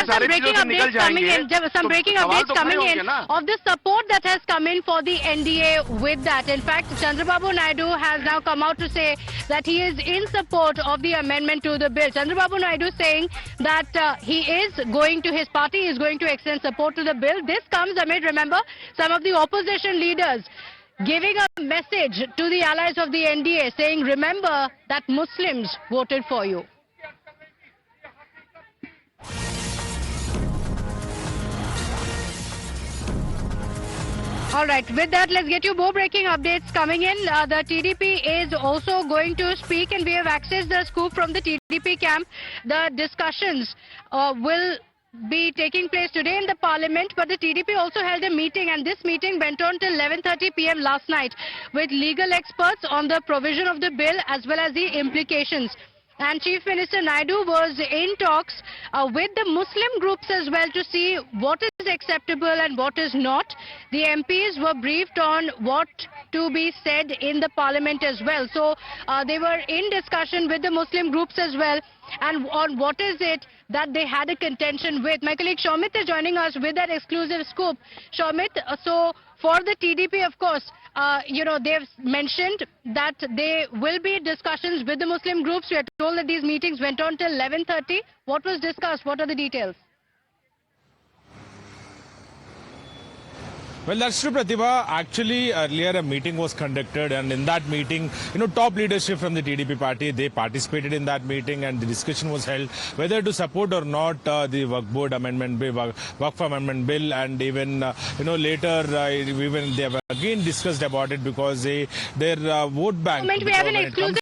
some breaking updates coming in. Some breaking updates coming in of the support that has come in for the NDA with that. In fact, Chandrababu Naidu has now come out to say that he is in support of the amendment to the bill. Chandrababu Naidu saying that his party is going to extend support to the bill. This comes amid, remember, some of the opposition leaders giving a message to the allies of the NDA saying, remember that Muslims voted for you. All right, with that, let's get you more breaking updates coming in. The TDP is also going to speak, and we have accessed the scoop from the TDP camp. The discussions will be taking place today in the parliament, but the TDP also held a meeting, and this meeting went on till 11:30 p.m. last night with legal experts on the provision of the bill as well as the implications. And Chief Minister Naidu was in talks with the Muslim groups as well to see what is acceptable and what is not. The MPs were briefed on what to be said in the parliament as well. So they were in discussion with the Muslim groups as well and on what is it that they had a contention with. My colleague Shomit is joining us with that exclusive scoop. Shomit, so for the TDP, of course, they've mentioned that there will be discussions with the Muslim groups. We are told that these meetings went on till 11:30. What was discussed? What are the details? Well, that's true, Pratibha. Actually, earlier a meeting was conducted, and in that meeting, top leadership from the TDP party, they participated in that meeting, and the discussion was held whether to support or not the Waqf Amendment Bill, Waqf Amendment Bill, and even later even they have again discussed about it because their vote bank. We have an exclusive